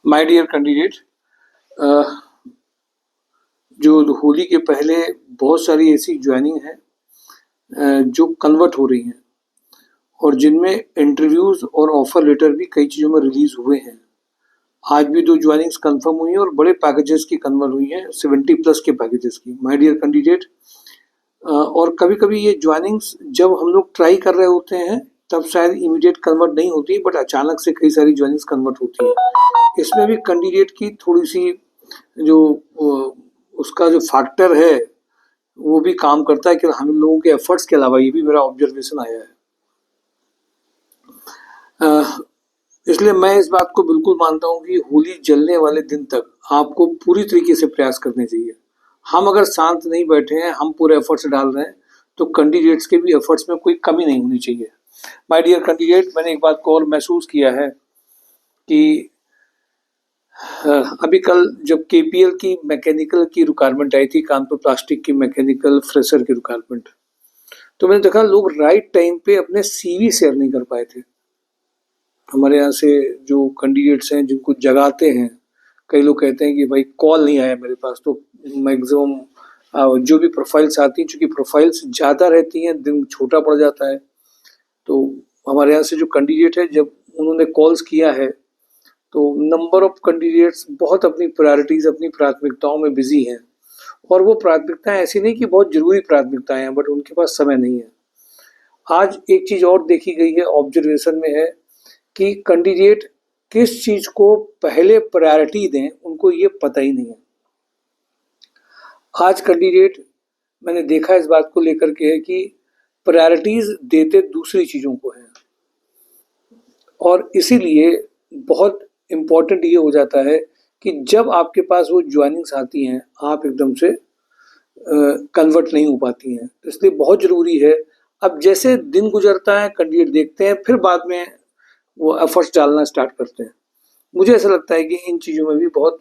My dear candidate, जो होली के पहले बहुत सारी ऐसी ज्वाइनिंग है जो कन्वर्ट हो रही हैं और जिनमें इंटरव्यूज और ऑफर लेटर भी कई चीज़ों में रिलीज हुए हैं। आज भी 2 ज्वाइनिंग्स कंफर्म हुई हैं और बड़े पैकेजेस की कन्वर्ट हुई हैं, 70 प्लस के पैकेजेस की। माय डियर कैंडिडेट, और कभी-कभी ये ज्वाइनिंग्स जब हम लोग ट्राई कर रहे होते हैं तब शायद इमीडिएट कन्वर्ट नहीं होती, बट अचानक से कई सारी ज्वाइनिंग्स कन्वर्ट होती हैं। इसमें भी कैंडिडेट की थोड़ी सी जो उसका जो फैक्टर है वो भी काम करता है कि हम लोगों के एफर्ट्स के अलावा, ये भी मेरा ऑब्जर्वेशन आया है। इसलिए मैं इस बात को बिल्कुल मानता हूँ कि होली जलने वाले दिन तक आपको पूरी तरीके से प्रयास करने चाहिए। हम अगर शांत नहीं बैठे हैं, हम पूरे एफर्ट्स डाल रहे हैं, तो कैंडिडेट्स के भी एफर्ट्स में कोई कमी नहीं होनी चाहिए। माय डियर कैंडिडेट, मैंने एक बात को और महसूस किया है कि अभी कल जब केपीएल की मैकेनिकल की रिक्वायरमेंट आई थी, कानपुर प्लास्टिक की मैकेनिकल फ्रेशर की रिक्वायरमेंट, तो मैंने देखा लोग राइट टाइम पे अपने सीवी शेयर नहीं कर पाए थे। हमारे यहाँ से जो कैंडिडेट्स हैं जिनको जगाते हैं, कई लोग कहते हैं कि भाई कॉल नहीं आया मेरे पास, तो मैक्सिमम जो भी प्रोफाइल्स आती हैं, चूँकि प्रोफाइल्स ज़्यादा रहती हैं, दिन छोटा पड़ जाता है, तो हमारे यहाँ से जो कैंडिडेट है जब उन्होंने कॉल्स किया है तो नंबर ऑफ कैंडिडेट्स बहुत अपनी प्रायोरिटीज़, अपनी प्राथमिकताओं में बिजी हैं। और वो प्राथमिकताएं ऐसी नहीं कि बहुत ज़रूरी प्राथमिकताएं हैं, बट उनके पास समय नहीं है। आज एक चीज़ और देखी गई है, ऑब्जर्वेशन में है कि कैंडिडेट किस चीज़ को पहले प्रायोरिटी दें, उनको ये पता ही नहीं है। आज कैंडिडेट, मैंने देखा इस बात को लेकर के है कि प्रायोरिटीज़ देते दूसरी चीज़ों को हैं, और इसीलिए बहुत इम्पॉर्टेंट ये हो जाता है कि जब आपके पास वो ज्वाइनिंग्स आती हैं, आप एकदम से कन्वर्ट नहीं हो पाती हैं। तो इसलिए बहुत ज़रूरी है, अब जैसे दिन गुजरता है कैंडिडेट देखते हैं, फिर बाद में वो एफर्ट्स डालना स्टार्ट करते हैं। मुझे ऐसा लगता है कि इन चीज़ों में भी बहुत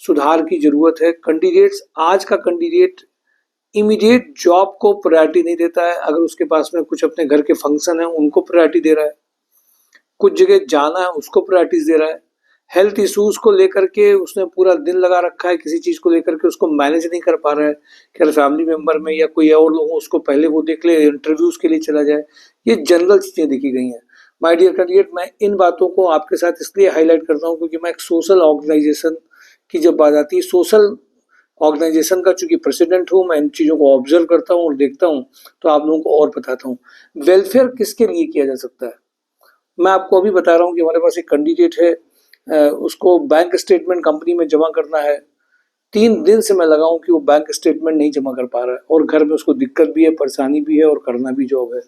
सुधार की ज़रूरत है। कैंडिडेट्स, आज का कैंडिडेट इमीडिएट जॉब को प्रायोरिटी नहीं देता है। अगर उसके पास में कुछ अपने घर के फंक्शन हैं उनको प्रायोरिटी दे रहा है, कुछ जगह जाना है उसको प्रायोरिटीज दे रहा है, हेल्थ इश्यूज को लेकर के उसने पूरा दिन लगा रखा है, किसी चीज़ को लेकर के उसको मैनेज नहीं कर पा रहा है कि अगर फैमिली मेम्बर में या कोई और लोग उसको पहले वो देख ले, इंटरव्यूज के लिए चला जाए। ये जनरल चीज़ें देखी गई हैं। माय डियर कैंडिडेट, मैं इन बातों को आपके साथ इसलिए हाईलाइट करता हूँ क्योंकि मैं एक सोशल ऑर्गेनाइजेशन की जब बात आती है, सोशल ऑर्गेनाइजेशन का चूंकि प्रेसिडेंट हूँ, मैं इन चीज़ों को ऑब्जर्व करता हूँ और देखता हूँ, तो आप लोगों को और बताता हूँ वेलफेयर किसके लिए किया जा सकता है। मैं आपको अभी बता रहा हूँ कि हमारे पास एक कैंडिडेट है, उसको बैंक स्टेटमेंट कंपनी में जमा करना है। 3 दिन से मैं लगा हूँ कि वो बैंक स्टेटमेंट नहीं जमा कर पा रहा है, और घर में उसको दिक्कत भी है, परेशानी भी है, और करना भी जॉब है।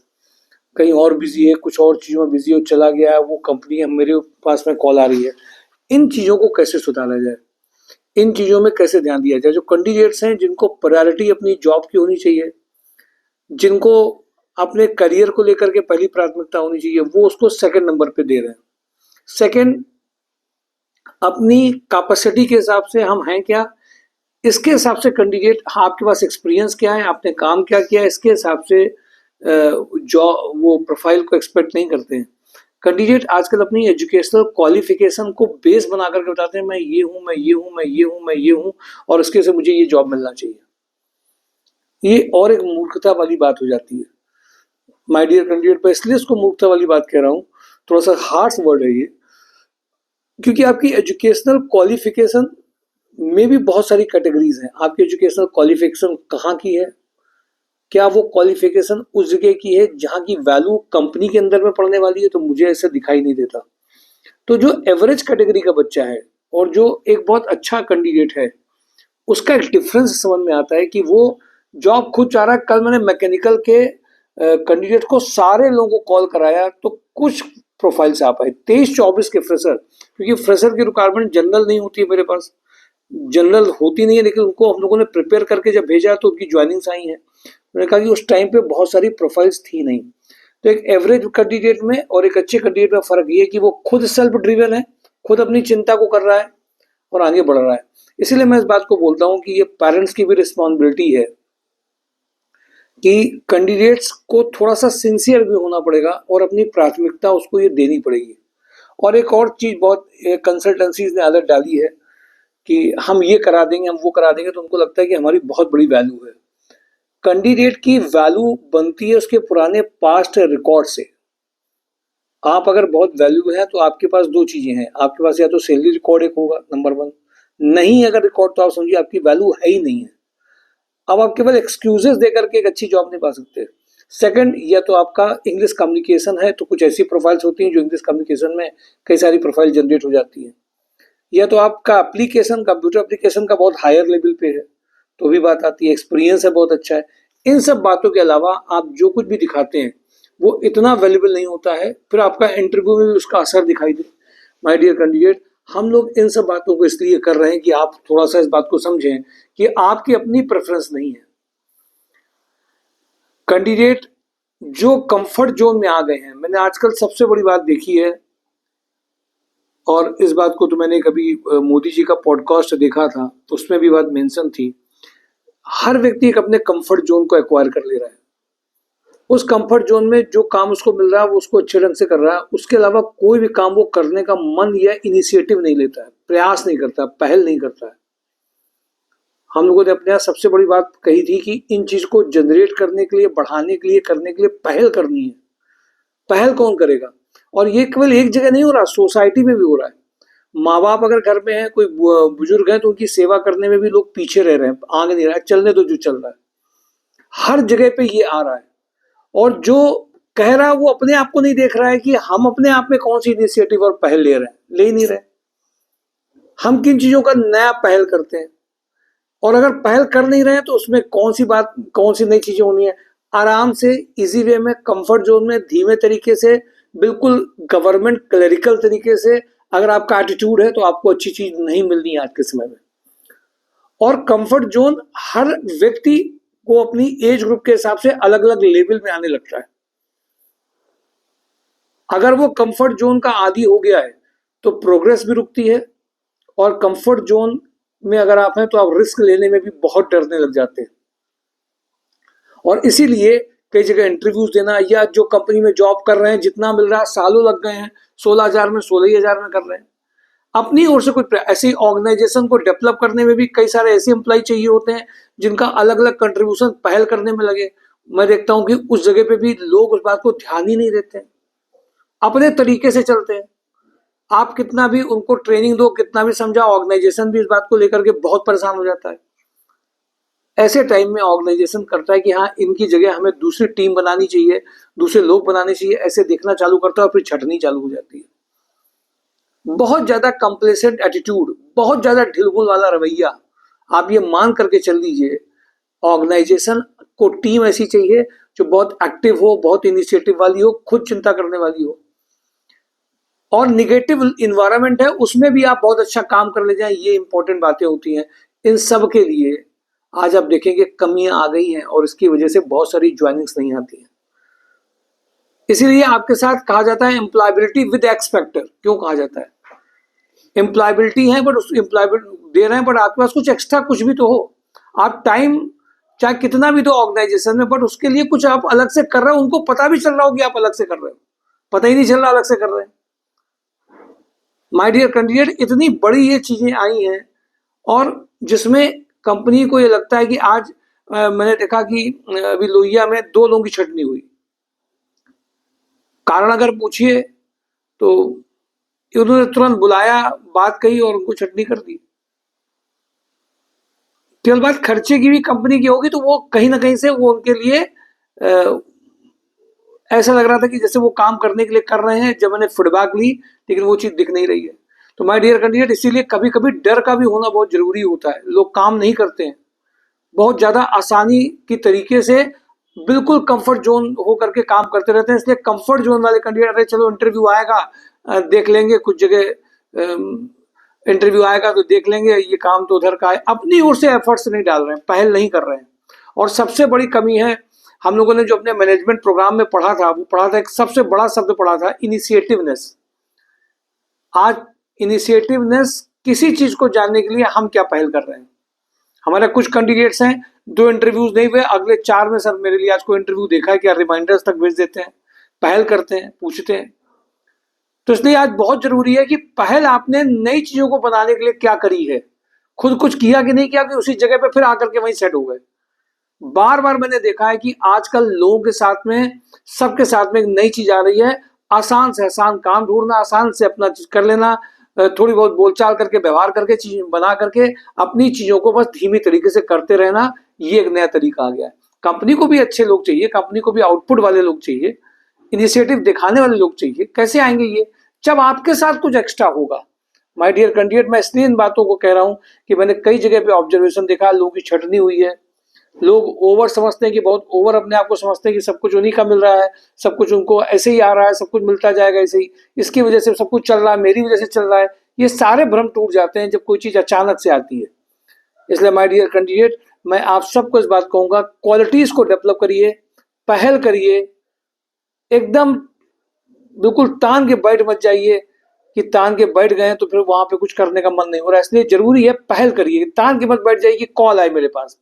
कहीं और बिजी है, कुछ और चीज़ों में बिजी हो, चला गया है वो कंपनी, मेरे पास में कॉल आ रही है। इन चीज़ों को कैसे सुधारा जाए, इन चीज़ों में कैसे ध्यान दिया जाए। जो कैंडिडेट्स हैं जिनको प्रायोरिटी अपनी जॉब की होनी चाहिए, जिनको अपने करियर को लेकर के पहली प्राथमिकता होनी चाहिए, वो उसको सेकंड नंबर पे दे रहे हैं। सेकंड, अपनी कैपेसिटी के हिसाब से हम हैं क्या, इसके हिसाब से कैंडिडेट, आपके पास एक्सपीरियंस क्या है, आपने काम क्या किया, इसके हिसाब से जो वो प्रोफाइल को एक्सपेक्ट नहीं करते हैं। कैंडिडेट आजकल अपनी एजुकेशनल क्वालिफिकेशन को बेस बना करके बताते हैं, मैं ये हूँ, मैं ये हूँ, मैं ये हूँ, मैं ये हूँ, और इसके से मुझे ये जॉब मिलना चाहिए। ये और एक मूर्खता वाली बात हो जाती है। माय डियर कैंडिडेट, मैं इसलिए इसको मूर्खता वाली बात कह रहा हूँ, थोड़ा सा हार्श वर्ड है ये, क्योंकि आपकी एजुकेशनल क्वालिफिकेशन में भी बहुत सारी कैटेगरीज हैं। आपकी एजुकेशनल क्वालिफिकेशन कहाँ की है, क्या वो क्वालिफिकेशन उस जगह की है जहाँ की वैल्यू कंपनी के अंदर में पड़ने वाली है, तो मुझे ऐसा दिखाई नहीं देता। तो जो एवरेज कैटेगरी का बच्चा है और जो एक बहुत अच्छा कैंडिडेट है, उसका एक डिफरेंस समझ में आता है कि वो जॉब खुद चाह रहा है। कल मैंने मैकेनिकल के कैंडिडेट को सारे लोगों को कॉल कराया, तो कुछ प्रोफाइल से आ पाए, 23-24 के फ्रेशर, क्योंकि फ्रेशर की रिक्वायरमेंट जनरल नहीं होती है मेरे पास, जनरल होती नहीं है, लेकिन उनको हम लोगों ने प्रिपेयर करके जब भेजा तो उनकी ज्वाइनिंग्स आई हैं। मैंने कहा कि उस टाइम पे बहुत सारी प्रोफाइल्स थी नहीं। तो एक एवरेज कैंडिडेट में और एक अच्छे कैंडिडेट में फर्क ये है कि वो खुद सेल्फ ड्रिवन है, खुद अपनी चिंता को कर रहा है और आगे बढ़ रहा है। इसीलिए मैं इस बात को बोलता हूँ कि ये पेरेंट्स की भी रिस्पॉन्सिबिलिटी है कि कैंडिडेट्स को थोड़ा सा सिंसियर भी होना पड़ेगा और अपनी प्राथमिकता उसको ये देनी पड़ेगी। और एक और चीज बहुत कंसल्टेंसीज ने आदत डाली है कि हम ये करा देंगे, हम वो करा देंगे, तो उनको लगता है कि हमारी बहुत बड़ी वैल्यू है। कैंडिडेट की वैल्यू बनती है उसके पुराने पास्ट रिकॉर्ड से। आप अगर बहुत वैल्यू है तो आपके पास दो चीजें हैं, आपके पास या तो सैलरी रिकॉर्ड एक होगा, नंबर वन, नहीं अगर रिकॉर्ड तो आप समझिए आपकी वैल्यू है ही नहीं है। अब आप केवल एक्सक्यूजेस देकर के एक अच्छी जॉब नहीं पा सकते। सेकंड, या तो आपका इंग्लिश कम्युनिकेशन है, तो कुछ ऐसी प्रोफाइल्स होती हैं जो इंग्लिश कम्युनिकेशन में कई सारी प्रोफाइल जनरेट हो जाती है। या तो आपका एप्लीकेशन, कंप्यूटर एप्लीकेशन का बहुत हायर लेवल पे है, तो भी बात आती है। एक्सपीरियंस है बहुत अच्छा है। इन सब बातों के अलावा आप जो कुछ भी दिखाते हैं वो इतना वैल्यूबल नहीं होता है, फिर आपका इंटरव्यू में भी उसका असर दिखाई दे। माय डियर कैंडिडेट, हम लोग इन सब बातों को इसलिए कर रहे हैं कि आप थोड़ा सा इस बात को समझें कि आपकी अपनी प्रेफरेंस नहीं है। कैंडिडेट जो कंफर्ट जोन में आ गए हैं, मैंने आजकल सबसे बड़ी बात देखी है, और इस बात को तो मैंने कभी मोदी जी का पॉडकास्ट देखा था, उसमें भी बात मेंशन थी। हर व्यक्ति एक अपने कंफर्ट जोन को एक्वायर कर ले रहा है। उस कंफर्ट जोन में जो काम उसको मिल रहा है वो उसको अच्छे ढंग से कर रहा है, उसके अलावा कोई भी काम वो करने का मन या इनिशिएटिव नहीं लेता है, प्रयास नहीं करता, पहल नहीं करता है। हम लोगों ने अपने यहाँ सबसे बड़ी बात कही थी कि इन चीज को जनरेट करने के लिए, बढ़ाने के लिए, करने के लिए पहल करनी है। पहल कौन करेगा? और ये केवल एक जगह नहीं हो रहा, सोसाइटी में भी हो रहा है। माँ बाप अगर घर में है, कोई बुजुर्ग है, तो उनकी सेवा करने में भी लोग पीछे रह रहे हैं, आगे नहीं रहा है, चलने तो जो चल रहा है। हर जगह पे ये आ रहा है। और जो कह रहा है वो अपने आप को नहीं देख रहा है कि हम अपने आप में कौन सी इनिशिएटिव और पहल ले रहे हैं, ले ही नहीं रहे। हम किन चीजों का नया पहल करते हैं, और अगर पहल कर नहीं रहे हैं तो उसमें कौन सी बात, कौन सी नई चीजें होनी है। आराम से, इजी वे में, कंफर्ट जोन में, धीमे तरीके से, बिल्कुल गवर्नमेंट क्लरिकल तरीके से अगर आपका एटीट्यूड है तो आपको अच्छी चीज नहीं मिलनी है आज के समय में। और कंफर्ट जोन हर व्यक्ति को अपनी एज ग्रुप के हिसाब से अलग अलग लेवल में आने लगता है। अगर वो कंफर्ट जोन का आदी हो गया है तो प्रोग्रेस भी रुकती है, और कंफर्ट जोन में अगर आप हैं तो आप रिस्क लेने में भी बहुत डरने लग जाते हैं। और इसीलिए कई जगह इंटरव्यूज देना, या जो कंपनी में जॉब कर रहे हैं जितना मिल रहा है, सालों लग गए हैं, 16,000 में 16,000 में कर रहे हैं। अपनी ओर से कोई ऐसी ऑर्गेनाइजेशन को डेवलप करने में भी कई सारे ऐसे एम्प्लॉय चाहिए होते हैं जिनका अलग अलग कंट्रीब्यूशन पहल करने में लगे। मैं देखता हूं कि उस जगह पे भी लोग उस बात को ध्यान ही नहीं देते हैं, अपने तरीके से चलते हैं। आप कितना भी उनको ट्रेनिंग दो, कितना भी समझा, ऑर्गेनाइजेशन भी इस बात को लेकर के बहुत परेशान हो जाता है। ऐसे टाइम में ऑर्गेनाइजेशन करता है कि हाँ, इनकी जगह हमें दूसरी टीम बनानी चाहिए, दूसरे लोग बनाने चाहिए, ऐसे देखना चालू करता है, और फिर छटनी चालू हो जाती है। बहुत ज्यादा कंप्लेसेंट एटीट्यूड, बहुत ज्यादा ढिलमुल वाला रवैया, आप ये मान करके चल दीजिए, ऑर्गेनाइजेशन को टीम ऐसी चाहिए जो बहुत एक्टिव हो, बहुत इनिशिएटिव वाली हो, खुद चिंता करने वाली हो। और निगेटिव इन्वायरमेंट है उसमें भी आप बहुत अच्छा काम कर ले जाएं, ये इंपॉर्टेंट बातें होती हैं। इन सब के लिए आज आप देखेंगे कमियां आ गई हैं, और इसकी वजह से बहुत सारी ज्वाइनिंग्स नहीं आती हैं। इसीलिए आपके साथ कहा जाता है एम्प्लॉयबिलिटी विद एक्स फैक्टर। क्यों कहा जाता है? एम्प्लॉयबिलिटी है, बट उस एम्प्लॉयबिलिटी दे रहे हैं, बट आपके पास कुछ एक्स्ट्रा कुछ भी तो हो। आप टाइम चाहे कितना भी दो ऑर्गेनाइजेशन में, बट उसके लिए कुछ आप अलग से कर रहे हो, उनको पता भी चल रहा हो कि आप अलग से कर रहे हो, पता ही नहीं चल रहा अलग से कर रहे हैं। माय डियर कैंडिडेट, इतनी बड़ी ये चीजें आई हैं, और जिसमें कंपनी को ये लगता है कि आज मैंने देखा कि अभी लोहिया में 2 लोगों की छटनी हुई। कारण अगर पूछिए तो उन्होंने तुरंत बुलाया, बात कही और उनको छटनी कर दी। केवल बात खर्चे की भी कंपनी की होगी तो वो कहीं ना कहीं से वो उनके लिए ऐसा लग रहा था कि जैसे वो काम करने के लिए कर रहे हैं। जब मैंने फीडबैक ली, लेकिन वो चीज दिख नहीं रही है। तो माय डियर कैंडिडेट, इसीलिए कभी कभी डर का भी होना बहुत जरूरी होता है। लोग काम नहीं करते हैं, बहुत ज्यादा आसानी की तरीके से बिल्कुल कंफर्ट जोन हो करके काम करते रहते हैं। इसलिए कंफर्ट जोन वाले कैंडिडेट, अरे चलो इंटरव्यू आएगा देख लेंगे, कुछ जगह इंटरव्यू आएगा तो देख लेंगे, ये काम तो उधर का है, अपनी ओर से एफर्ट्स नहीं डाल रहे हैं, पहल नहीं कर रहे हैं। और सबसे बड़ी कमी है, हम लोगों ने जो अपने मैनेजमेंट प्रोग्राम में पढ़ा था, वो पढ़ा था, एक सबसे बड़ा शब्द पढ़ा था, इनिशिएटिवनेस। आज इनिशिएटिवनेस, किसी चीज को जानने के लिए हम क्या पहल कर रहे हैं। हमारे कुछ कैंडिडेट्स हैं, 2 इंटरव्यूज नहीं हुए, अगले 4 में सर मेरे लिए आज कोई इंटरव्यू देखा है क्या, रिमाइंडर्स तक भेज देते हैं, पहल करते हैं, पूछते हैं। तो इसलिए आज बहुत जरूरी है कि पहल आपने नई चीजों को बनाने के लिए क्या करी है, खुद कुछ किया कि नहीं किया कि उसी जगह पे फिर आकर के वहीं सेट हो गए। बार बार मैंने देखा है कि आजकल लोगों के साथ में, सबके साथ में एक नई चीज आ रही है, आसान से आसान काम ढूंढना, आसान से अपना चीज कर लेना, थोड़ी बहुत बोलचाल करके, व्यवहार करके, चीज बना करके अपनी चीजों को बस धीमी तरीके से करते रहना, ये एक नया तरीका आ गया है। कंपनी को भी अच्छे लोग चाहिए, कंपनी को भी आउटपुट वाले लोग चाहिए, इनिशिएटिव दिखाने वाले लोग चाहिए। कैसे आएंगे ये? जब आपके साथ कुछ एक्स्ट्रा होगा। माय डियर कैंडिडेट, मैं इसलिए इन बातों को कह रहा हूं कि मैंने कई जगह पे ऑब्जर्वेशन देखा, लोगों की छटनी हुई है, लोग ओवर समझते हैं कि बहुत ओवर अपने आप को समझते हैं कि सब कुछ उन्हीं का मिल रहा है, सब कुछ उनको ऐसे ही आ रहा है, सब कुछ मिलता जाएगा ऐसे ही, इसकी वजह से सब कुछ चल रहा है, मेरी वजह से चल रहा है। ये सारे भ्रम टूट जाते हैं जब कोई चीज अचानक से आती है। इसलिए माय डियर कैंडिडेट, मैं आप सबको इस बात कहूंगा, क्वालिटीज को डेवलप करिए, पहल करिए, एकदम बिल्कुल तान के बैठ मत जाइए कि तान के बैठ गए तो फिर वहां पे कुछ करने का मन नहीं हो रहा है। इसलिए जरूरी है पहल करिए, तान के मत बैठ जाइए कि कॉल आए मेरे पास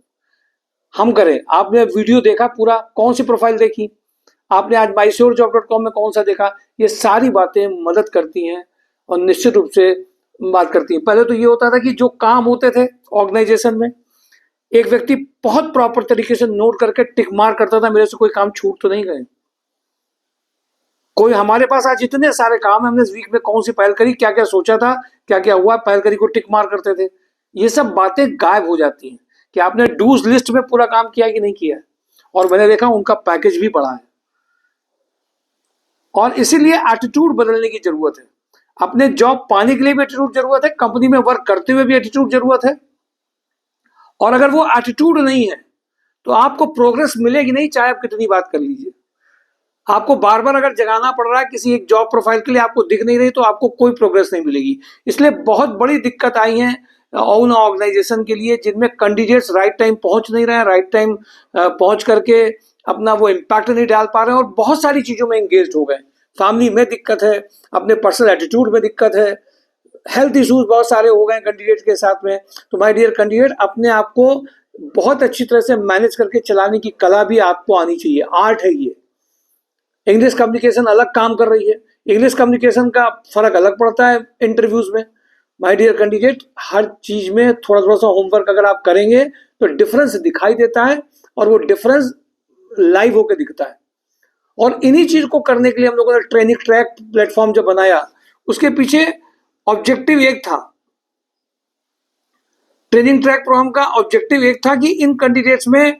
हम करें। आपने वीडियो देखा पूरा, कौन सी प्रोफाइल देखी आपने, आज mysurejob.com में कौन सा देखा, ये सारी बातें मदद करती हैं और निश्चित रूप से बात करती हैं। पहले तो ये होता था कि जो काम होते थे ऑर्गेनाइजेशन में, एक व्यक्ति बहुत प्रॉपर तरीके से नोट करके टिक मार करता था, मेरे से कोई काम छूट तो नहीं गए। कोई हमारे पास आज इतने सारे काम है, हमने इस वीक में कौन सी पहल करी, क्या क्या सोचा था, क्या क्या हुआ, पहल करी को टिक मार करते थे। ये सब बातें गायब हो जाती हैं कि आपने डूज लिस्ट में पूरा काम किया कि नहीं किया। और मैंने देखा उनका पैकेज भी बढ़ा है। और इसीलिए एटीट्यूड बदलने की जरूरत है। अपने जॉब पाने के लिए भी एटीट्यूड जरूरत है, कंपनी में वर्क करते हुए भी एटीट्यूड जरूरत है। और अगर वो एटीट्यूड नहीं है तो आपको प्रोग्रेस मिलेगी नहीं, चाहे आप कितनी बात कर लीजिए। आपको बार बार अगर जगाना पड़ रहा है किसी एक जॉब प्रोफाइल के लिए, आपको दिख नहीं रही, तो आपको कोई प्रोग्रेस नहीं मिलेगी। इसलिए बहुत बड़ी दिक्कत आई है उन ऑर्गेनाइजेशन के लिए जिनमें कैंडिडेट्स राइट टाइम पहुंच नहीं रहे हैं, राइट टाइम पहुंच करके अपना वो इम्पैक्ट नहीं डाल पा रहे हैं और बहुत सारी चीजों में एंगेज हो गए। फैमिली में दिक्कत है, अपने पर्सनल एटीट्यूड में दिक्कत है, हेल्थ इश्यूज बहुत सारे हो गए कैंडिडेट के साथ में। तो माय डियर कैंडिडेट, अपने आप को बहुत अच्छी तरह से मैनेज करके चलाने की कला भी आपको आनी चाहिए, आर्ट है ये। इंग्लिश कम्युनिकेशन अलग काम कर रही है, इंग्लिश कम्युनिकेशन का फर्क अलग पड़ता है इंटरव्यूज में। माय डियर कैंडिडेट, हर चीज में थोड़ा थोड़ा सा होमवर्क अगर आप करेंगे तो डिफरेंस दिखाई देता है और वो डिफरेंस लाइव होकर दिखता है। और इन्हीं चीज को करने के लिए हम लोगों ने ट्रेनिंग ट्रैक प्लेटफॉर्म जो बनाया, उसके पीछे ऑब्जेक्टिव एक था। ट्रेनिंग ट्रैक प्रोग्राम का ऑब्जेक्टिव एक था कि इन कैंडिडेट्स में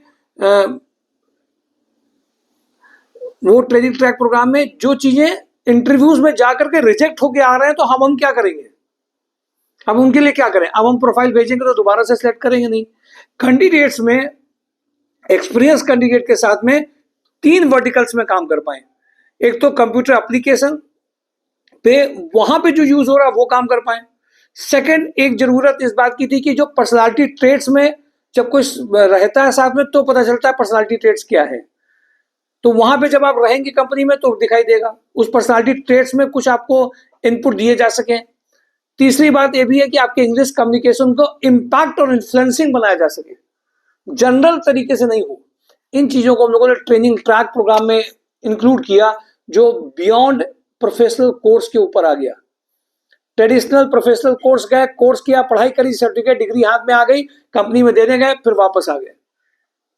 वो ट्रेनिंग ट्रैक प्रोग्राम में जो चीजें इंटरव्यूज में जाकर के रिजेक्ट होके आ रहे हैं, तो हम क्या करेंगे, अब उनके लिए क्या करें। अब हम प्रोफाइल भेजेंगे तो दोबारा से सिलेक्ट करेंगे नहीं। कैंडिडेट्स में, एक्सपीरियंस कैंडिडेट के साथ में 3 वर्टिकल्स में काम कर पाए। एक तो कंप्यूटर एप्लीकेशन पे, वहां पे जो यूज हो रहा है वो काम कर पाए। सेकंड, एक जरूरत इस बात की थी कि जो पर्सनालिटी ट्रेट्स में जब कोई रहता है साथ में तो पता चलता है पर्सनालिटी ट्रेट्स क्या है। तो वहां पे जब आप रहेंगे कंपनी में तो दिखाई देगा, उस पर्सनालिटी ट्रेट्स में कुछ आपको इनपुट दिए जा सके। तीसरी बात यह भी है कि आपके इंग्लिश कम्युनिकेशन को इम्पैक्ट और इन्फ्लुएंसिंग बनाया जा सके, जनरल तरीके से नहीं हो। इन चीजों को हम लोगों ने ट्रेनिंग ट्रैक प्रोग्राम में इंक्लूड किया, जो बियॉन्ड प्रोफेशनल कोर्स के ऊपर आ गया। ट्रेडिशनल प्रोफेशनल कोर्स गए, कोर्स किया, पढ़ाई करी, सर्टिफिकेट डिग्री हाथ में आ गई, कंपनी में देने गए, फिर वापस आ गए।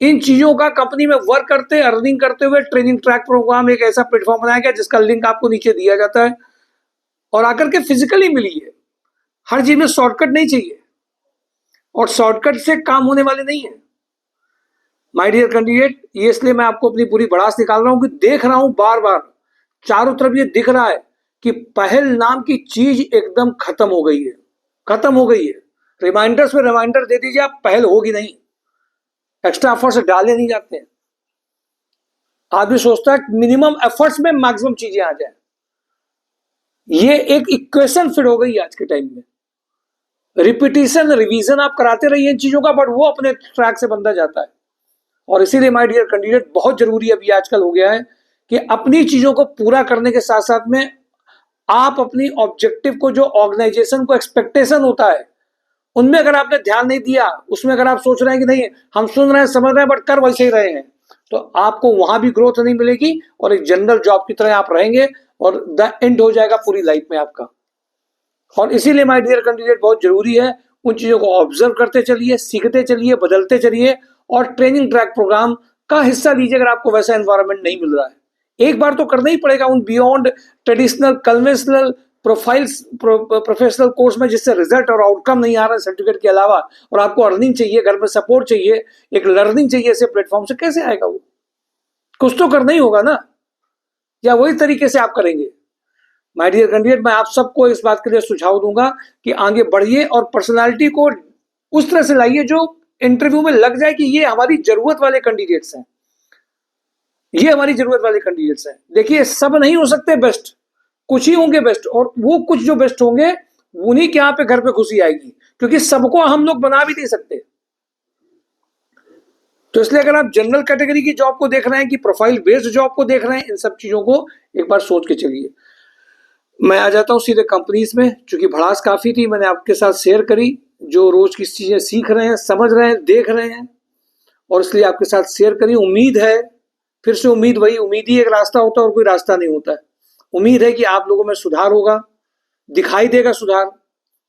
इन चीजों का कंपनी में वर्क करते, अर्निंग करते हुए ट्रेनिंग ट्रैक प्रोग्राम एक ऐसा प्लेटफॉर्म बनाया गया जिसका लिंक आपको नीचे दिया जाता है, और आकर के फिजिकली मिलिए। हर चीज में शॉर्टकट नहीं चाहिए और शॉर्टकट से काम होने वाले नहीं है। माय डियर कैंडिडेट, ये इसलिए मैं आपको अपनी पूरी भड़ास निकाल रहा हूं कि देख रहा हूं बार बार चारों तरफ ये दिख रहा है कि पहल नाम की चीज एकदम खत्म हो गई है, खत्म हो गई है। रिमाइंडर्स में रिमाइंडर दे दीजिए, आप पहल होगी नहीं, एक्स्ट्रा एफर्ट्स डाले नहीं जाते हैं। आदमी सोचता है मिनिमम एफर्ट्स में मैक्सिमम चीजें आ जाए। ये एक इक्वेशन फिट हो गई आज के टाइम में। रिपीटिशन, रिवीजन आप कराते रहिए इन चीजों का, बट वो अपने ट्रैक से बंदा जाता है। और इसीलिए माय डियर कैंडिडेट, बहुत जरूरी अभी आजकल हो गया है कि अपनी चीजों को पूरा करने के साथ साथ में आप अपनी ऑब्जेक्टिव को, जो ऑर्गेनाइजेशन को एक्सपेक्टेशन होता है, उनमें अगर आपने ध्यान नहीं दिया, उसमें अगर आप सोच रहे हैं कि नहीं हम सुन रहे हैं, समझ रहे हैं, बट कर वैसे ही रहे हैं, तो आपको वहां भी ग्रोथ नहीं मिलेगी और एक जनरल जॉब की तरह आप रहेंगे और द एंड हो जाएगा पूरी लाइफ में आपका। और इसीलिए माय डियर कैंडिडेट बहुत जरूरी है, उन चीजों को ऑब्जर्व करते चलिए, सीखते चलिए, बदलते चलिए और ट्रेनिंग ट्रैक प्रोग्राम का हिस्सा लीजिए अगर आपको वैसा एनवायरनमेंट नहीं मिल रहा है। एक बार तो करना ही पड़ेगा उन beyond traditional conventional profiles professional course में जिससे रिजल्ट और आउटकम नहीं आ रहा है सर्टिफिकेट के अलावा, और आपको अर्निंग चाहिए, घर में सपोर्ट चाहिए, एक लर्निंग चाहिए ऐसे प्लेटफॉर्म से, कैसे आएगा वो? कुछ तो करना ही होगा ना, या वही तरीके से आप करेंगे? माय डियर कैंडिडेट, मैं आप सबको इस बात के लिए सुझाव दूंगा कि आगे बढ़िए और पर्सनालिटी को उस तरह से लाइए जो इंटरव्यू में लग जाए कि ये हमारी जरूरत वाले कैंडिडेट्स हैं, ये हमारी जरूरत वाले कैंडिडेट्स हैं। देखिए, सब नहीं हो सकते बेस्ट, कुछ ही होंगे बेस्ट, और वो कुछ जो बेस्ट होंगे उन्हीं के यहाँ पे घर पे खुशी आएगी, क्योंकि सबको हम लोग बना भी नहीं सकते। तो इसलिए अगर आप जनरल कैटेगरी की जॉब को देख रहे हैं कि प्रोफाइल बेस्ड जॉब को देख रहे हैं, इन सब चीजों को एक बार सोच के चलिए। मैं आ जाता हूँ सीधे कंपनीज में, चूंकि भड़ास काफी थी, मैंने आपके साथ शेयर करी जो रोज किस चीजें सीख रहे हैं, समझ रहे हैं, देख रहे हैं, और इसलिए आपके साथ शेयर करी। उम्मीद है, फिर से उम्मीद, वही उम्मीद ही एक रास्ता होता है और कोई रास्ता नहीं होता है। उम्मीद है कि आप लोगों में सुधार होगा, दिखाई देगा सुधार।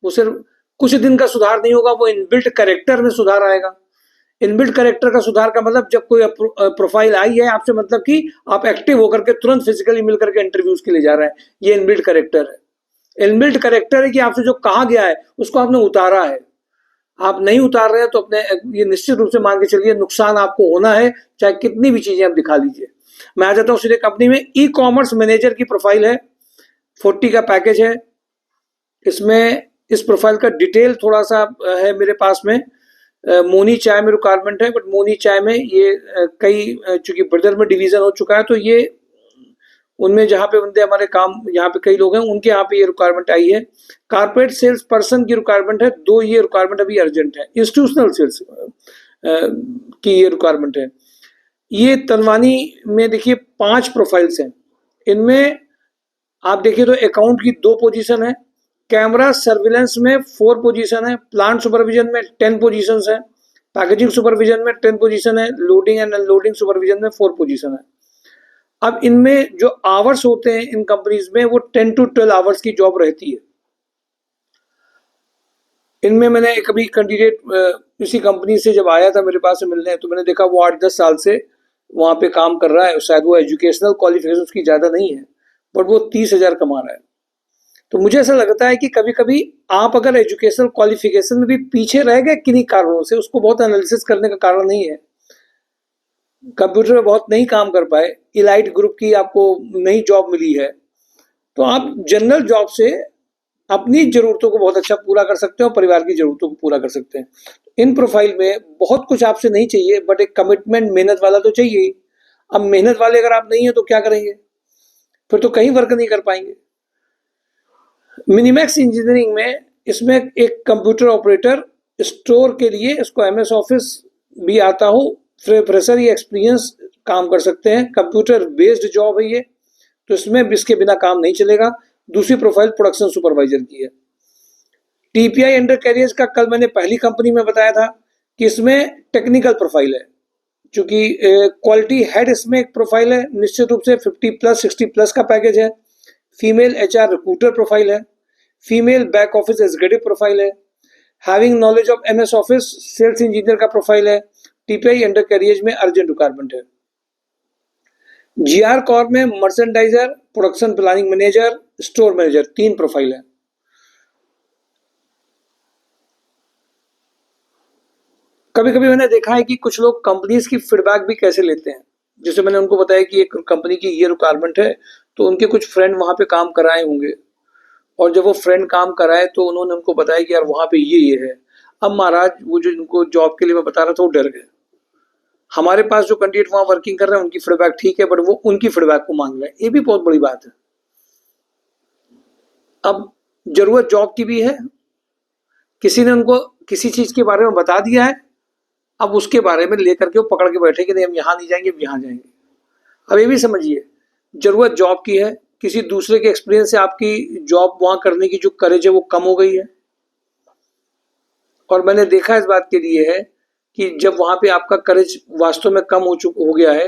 वो सिर्फ कुछ दिन का सुधार नहीं होगा, वो इनबिल्ट कैरेक्टर में सुधार आएगा। इनबिल्ट कैरेक्टर का सुधार का मतलब, जब कोई प्रोफाइल आई है आपसे, मतलब कि आप एक्टिव होकर के तुरंत फिजिकली मिलकर के इंटरव्यूज के लिए जा रहे हैं, ये इनबिल्ट कैरेक्टर है। इनबिल्ट कैरेक्टर है कि आपसे जो कहा गया है उसको आपने उतारा है। आप नहीं उतार रहे हैं तो अपने, ये निश्चित रूप से मान के चलिए नुकसान आपको होना है, चाहे कितनी भी चीजें आप दिखा लीजिए। मैं आ जाता हूँ सीधे कंपनी में। ई कॉमर्स मैनेजर की प्रोफाइल है, 40 का पैकेज है। इसमें इस प्रोफाइल का डिटेल थोड़ा सा है मेरे पास में। मोनी चाय में रिक्वायरमेंट है, बट मोनी चाय में ये कई, चूंकि ब्रदर में डिवीजन हो चुका है, तो ये उनमें जहाँ पे बंदे हमारे काम, यहाँ पे कई लोग हैं, उनके यहाँ पे ये रिक्वायरमेंट आई है। कारपोरेट सेल्स पर्सन की रिक्वायरमेंट है, 2 ये रिक्वायरमेंट अभी अर्जेंट है। इंस्टीट्यूशनल सेल्स की ये रिक्वायरमेंट है। ये तनवानी में देखिए 5 प्रोफाइल्स हैं। इनमें आप देखिए तो अकाउंट की 2 पोजीशन है, कैमरा सर्विलेंस में 4 पोजीशन है, प्लांट सुपरविजन में 10 पोजीशन है, पैकेजिंग सुपरविजन में 10 पोजीशन है, लोडिंग एंड अनलोडिंग सुपरविजन में 4 पोजीशन है। अब इनमें जो आवर्स होते हैं इन कंपनीज में, वो 10 to 12 आवर्स की जॉब रहती है। इनमें मैंने एक अभी कैंडिडेट इसी कंपनी से जब आया था मेरे पास से मिलने, तो मैंने देखा वो 8-10 साल से वहां पे काम कर रहा है। शायद वो एजुकेशनल क्वालिफिकेशन उसकी ज्यादा नहीं है, बट वो 30,000 कमा रहा है। तो मुझे ऐसा लगता है कि कभी कभी आप अगर एजुकेशनल क्वालिफिकेशन में भी पीछे रह गए किन्हीं कारणों से, उसको बहुत एनालिसिस करने का कारण नहीं है, कंप्यूटर में बहुत नहीं काम कर पाए, इलाइट ग्रुप की आपको नई जॉब मिली है, तो आप जनरल जॉब से अपनी जरूरतों को बहुत अच्छा पूरा कर सकते हैं और परिवार की जरूरतों को पूरा कर सकते हैं। इन प्रोफाइल में बहुत कुछ आपसे नहीं चाहिए, बट एक कमिटमेंट, मेहनत वाला तो चाहिए। अब मेहनत वाले अगर आप नहीं है तो क्या करेंगे? फिर तो कहीं वर्क नहीं कर पाएंगे। मिनिमैक्स इंजीनियरिंग में इसमें एक कंप्यूटर ऑपरेटर, स्टोर के लिए इसको MS ऑफिस भी आता हो, फ्रेशर या एक्सपीरियंस काम कर सकते हैं। कंप्यूटर बेस्ड जॉब है ये, तो इसमें इसके बिना काम नहीं चलेगा। दूसरी प्रोफाइल प्रोडक्शन सुपरवाइजर की है। TPI अंडर कैरियर्स का कल मैंने पहली कंपनी में बताया था कि इसमें टेक्निकल प्रोफाइल है, चूंकि क्वालिटी हेड इसमें एक प्रोफाइल है, निश्चित रूप से 50+, 60+ का पैकेज है। फीमेल HR रिक्रूटर प्रोफाइल है, female back office executive profile है, having knowledge of MS office sales engineer का प्रोफाइल है। TPI अंडर कैरियर्स में अर्जेंट रिक्वायरमेंट है। GR कॉर्प में merchandiser, production planning manager, store manager, 3 profile है। कभी कभी मैंने देखा है कि कुछ लोग कंपनीज की फीडबैक भी कैसे लेते हैं। जैसे मैंने उनको बताया कि एक कंपनी की ये रिक्वायरमेंट है, तो उनके कुछ फ्रेंड वहां पे काम कराए होंगे, और जब वो फ्रेंड काम कराए तो उन्होंने उनको बताया कि यार वहां पे ये है। अब महाराज वो जो इनको जॉब के लिए मैं बता रहा था वो डर गए। हमारे पास जो कैंडिडेट वहां वर्किंग कर रहे हैं उनकी फीडबैक ठीक है, बट वो उनकी फीडबैक को मांग रहे हैं, ये भी बहुत बड़ी बात है। अब जरूरत जॉब की भी है, किसी ने उनको किसी चीज के बारे में बता दिया है, अब उसके बारे में लेकर के वो पकड़ के बैठे कि नहीं हम यहाँ नहीं जाएंगे, हम यहाँ जाएंगे। अब ये भी समझिए, जरूरत जॉब की है, किसी दूसरे के एक्सपीरियंस से आपकी जॉब वहां करने की जो करेज है वो कम हो गई है। और मैंने देखा इस बात के लिए है कि जब वहां पे आपका करेज वास्तव में कम हो गया है,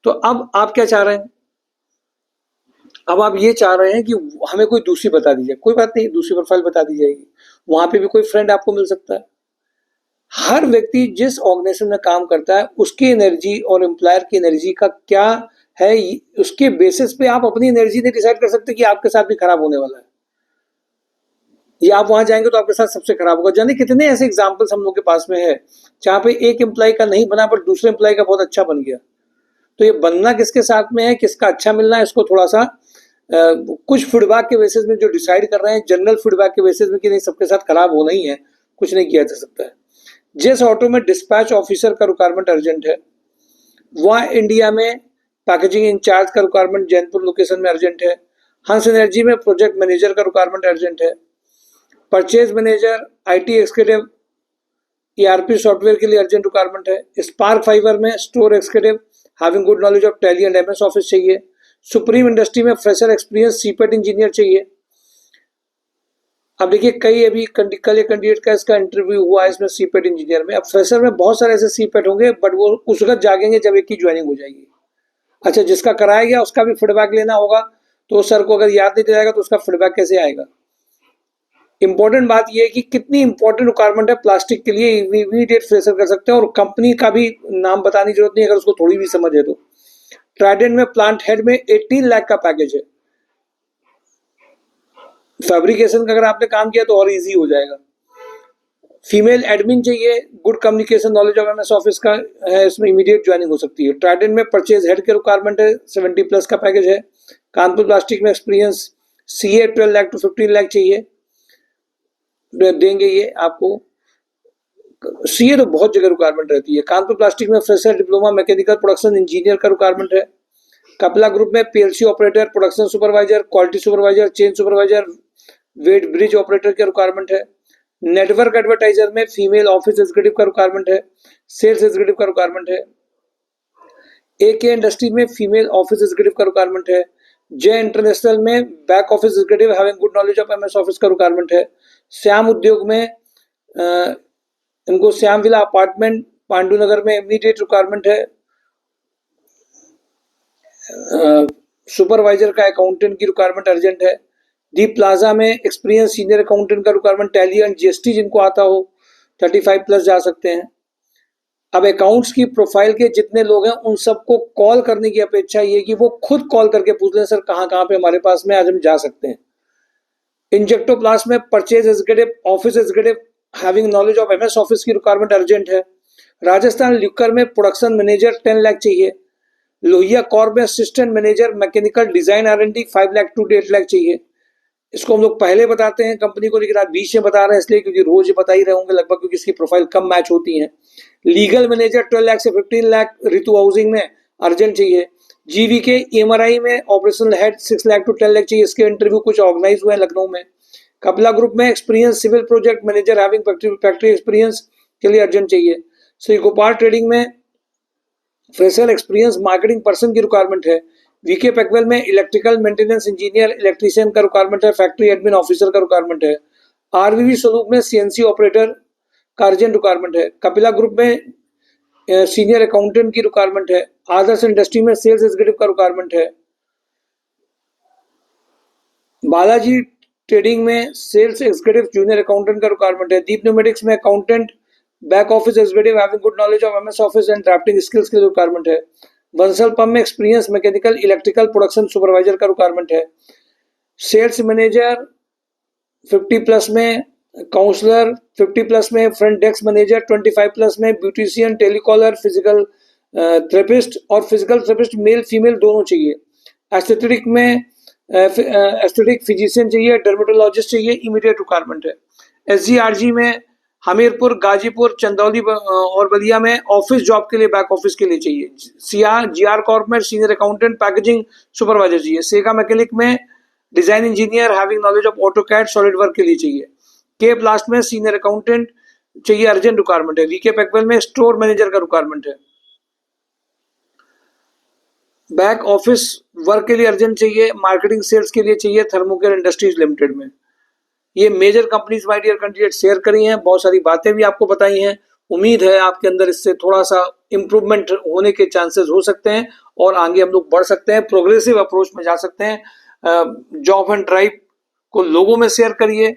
तो अब आप क्या चाह रहे हैं? अब आप ये चाह रहे हैं कि हमें कोई दूसरी बता दी जाए, कोई बात नहीं, दूसरी प्रोफाइल बता दी जाएगी, वहां पे भी कोई फ्रेंड आपको मिल सकता है। हर व्यक्ति जिस ऑर्गेनाइजेशन में काम करता है उसकी एनर्जी और एम्प्लॉयर की एनर्जी का क्या है, उसके बेसिस पे आप अपनी एनर्जी नहीं डिसाइड कर सकते कि आपके साथ भी खराब होने वाला है, या आप वहां जाएंगे तो आपके साथ सबसे खराब होगा। जाने कितने ऐसे एग्जाम्पल्स हम लोग के पास में है जहां पे एक एम्प्लॉय का नहीं बना पर दूसरे एम्प्लॉय का बहुत अच्छा बन गया। तो ये बनना किसके साथ में है, किसका अच्छा मिलना है, इसको थोड़ा सा कुछ फीडबैक के बेसिस में जो डिसाइड कर रहे हैं, जनरल फीडबैक के बेसिस में कि नहीं सबके साथ खराब होना ही है, कुछ नहीं किया जा सकता है। जिस ऑटो में डिस्पैच ऑफिसर का रिक्वायरमेंट अर्जेंट है, वह इंडिया में पैकेजिंग इंचार्ज का रिक्वायरमेंट जैनपुर लोकेशन में अर्जेंट है। हंस एनर्जी में प्रोजेक्ट मैनेजर का रिक्वायरमेंट अर्जेंट है। Purchase manager, IT executive, ERP software के लिए अर्जेंट रिक्वायरमेंट है। स्पार्क फाइबर में store executive having good knowledge of tally and MS office चाहिए। सुप्रीम इंडस्ट्री में फ्रेशर एक्सपीरियंस सीपेट इंजीनियर चाहिए। अब देखिए कई अभी कल एक कैंडिडेट का इसका इंटरव्यू हुआ है इसमें सीपेट इंजीनियर में। अब फ्रेशर में बहुत सारे ऐसे सीपेट होंगे बट वो उस वक्त जागेंगे जब एक की ज्वाइनिंग हो जाएगी। अच्छा, जिसका कराया गया उसका भी फीडबैक लेना होगा, तो सर को अगर याद नहीं दिलाएगा तो उसका फीडबैक कैसे आएगा। इंपॉर्टेंट बात यह है कि कितनी इंपॉर्टेंट रिक्वायरमेंट है प्लास्टिक के लिए, इमीडिएट फ्रेशर कर सकते हैं और कंपनी का भी नाम बताने की जरूरत नहीं अगर उसको थोड़ी भी समझ है तो। ट्राइडेंट में प्लांट हेड में 18 लाख का पैकेज है। फैब्रिकेशन का अगर आपने काम किया तो और इजी हो जाएगा। फीमेल एडमिन चाहिए, good communication knowledge of MS office का है, इसमें इमीडिएट ज्वाइनिंग हो सकती है। ट्राइडेंट में परचेज हेड के रिक्वायरमेंट है, 70+ का पैकेज है। कानपुर प्लास्टिक में experience CA 12 lakh to 15 lakh चाहिए, देंगे ये आपको। सीए तो बहुत जगह रिक्वायरमेंट रहती है। कानपुर प्लास्टिक में fresher diploma mechanical production engineer का रिक्वायरमेंट है। कपला ग्रुप में PLC operator, production supervisor, quality supervisor, chain supervisor, weight bridge operator का रिक्वायरमेंट है। नेटवर्क एडवर्टाइजर में फीमेल ऑफिस एग्जीक्यूटिव का रिक्वायरमेंट है, सेल्स एग्जीक्यूटिव का रिक्वायरमेंट है। एके इंडस्ट्री में फीमेल ऑफिस एग्जीक्यूटिव का रिक्वायरमेंट है। जय इंटरनेशनल में back office executive having good knowledge of MS office का रिक्वायरमेंट है। श्याम उद्योग में इनको श्याम विला अपार्टमेंट पांडुनगर में इमीडिएट रिक्वायरमेंट है। सुपरवाइजर का अकाउंटेंट की रिक्वायरमेंट अर्जेंट है। दी प्लाजा में एक्सपीरियंस सीनियर अकाउंटेंट का रिक्वायरमेंट, टैली एंड जीएसटी जिनको आता हो 35+ जा सकते हैं। अब अकाउंट्स की प्रोफाइल के जितने लोग हैं उन सबको कॉल करने की अपेक्षा ये कि वो खुद कॉल करके पूछ लें सर कहाँ कहाँ पे हमारे पास में आज हम जा सकते हैं। इंजेक्टोप्लास्ट में purchase executive, office executive having knowledge of MS office की रिक्वायरमेंट अर्जेंट है। राजस्थान लिक्कर में प्रोडक्शन मैनेजर 10 लाख चाहिए। लोहिया कॉर में assistant manager mechanical design R&D 5 lakh to 8 lakh चाहिए। इसको हम लोग पहले बताते हैं कंपनी को, लेकिन आज बीच में बता रहे हैं इसलिए क्योंकि रोज बता ही रहे होंगे लगभग, क्योंकि इसकी प्रोफाइल कम मैच होती है। लीगल मैनेजर 12 लाख से 15 लाख ऋतु हाउसिंग में अर्जेंट चाहिए। जीवी के EMRI में operational head 6 lakh to 10 lakh चाहिए। इसके इंटरव्यू कुछ ऑर्गेनाइज हुए हैं लखनऊ में। कपला ग्रुप में experience civil project manager having factory experience के लिए अर्जेंट चाहिए। श्री गोपाल ट्रेडिंग में फ्रेशर एक्सपीरियंस मार्केटिंग पर्सन की रिक्वायरमेंट है। वीके पैकवेल में इलेक्ट्रिकल मेंटेनेंस इंजीनियर इलेक्ट्रीशियन का रिक्वायरमेंट है। फैक्ट्री एडमिन ऑफिसर का रिक्वायरमेंट है। आरवीवी स्वरूप में सीएनसी ऑपरेटर का अर्जेंट रिक्वायरमेंट है। कपिला ग्रुप में सीनियर अकाउंटेंट की रिक्वायरमेंट है। आदर्श इंडस्ट्री में सेल्स एग्जीक्यूटिव का रिक्वायरमेंट है। बालाजी ट्रेडिंग में सेल्स एग्जीक्यूटिव जूनियर अकाउंटेंट का रिक्वायरमेंट है। दीप न्यूमेटिक्स में accountant back office executive having good knowledge of MS office and drafting skills की रिक्वायरमेंट है। बंसल पंप में experience mechanical electrical production supervisor का रिक्वायरमेंट है। सेल्स मैनेजर 50+ में, काउंसलर 50+ में, फ्रंट डेस्क मैनेजर 25+ में, ब्यूटिशियन, टेलीकॉलर, फिजिकल थेरेपिस्ट और physical therapist male female दोनों चाहिए। एस्थेटिक में एस्थेटिक फिजिशियन चाहिए। डर्मेटोलॉजिस्ट चाहिए, इमीडिएट रिक्वायरमेंट है। SGRG में हमीरपुर, गाजीपुर, चंदौली और बलिया में ऑफिस जॉब के लिए बैक ऑफिस के लिए चाहिए। GR कॉर्प में सीनियर अकाउंटेंट पैकेजिंग सुपरवाइजर चाहिए। सेगा मैकेनिक में design engineer having knowledge of AutoCAD solid work के लिए चाहिए। के प्लास्ट में सीनियर अकाउंटेंट चाहिए, अर्जेंट रिक्वायरमेंट है। वीके पैकवेल में स्टोर मैनेजर का रिक्वायरमेंट है। बैक ऑफिस वर्क के लिए अर्जेंट चाहिए। मार्केटिंग सेल्स के लिए चाहिए थर्मोकेयर इंडस्ट्रीज लिमिटेड में। ये major companies my dear candidate share करी हैं, बहुत सारी बातें भी आपको बताई हैं। उम्मीद है आपके अंदर इससे थोड़ा सा इम्प्रूवमेंट होने के चांसेस हो सकते हैं और आगे हम लोग बढ़ सकते हैं, प्रोग्रेसिव अप्रोच में जा सकते हैं। जॉब एंड ड्राइव को लोगों में शेयर करिए।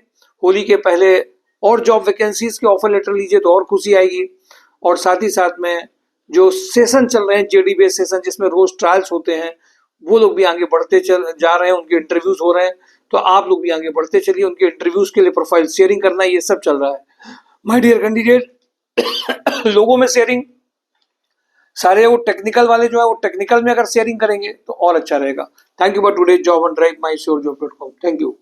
होली के पहले और जॉब वैकेंसीज के ऑफर लेटर लीजिए तो और खुशी आएगी। और साथ ही साथ में जो सेशन चल रहे हैं, जेडी बेस सेशन जिसमें रोज ट्रायल्स होते हैं, वो लोग भी आगे बढ़ते चल जा रहे हैं, उनके इंटरव्यूज हो रहे हैं। तो आप लोग भी आगे बढ़ते चलिए, उनके इंटरव्यूज के लिए प्रोफाइल शेयरिंग करना, ये सब चल रहा है। माय डियर कैंडिडेट, लोगों में शेयरिंग, सारे वो टेक्निकल वाले जो है वो टेक्निकल में अगर शेयरिंग करेंगे तो और अच्छा रहेगा। Thank you for today job and drive, my sure job. Thank you.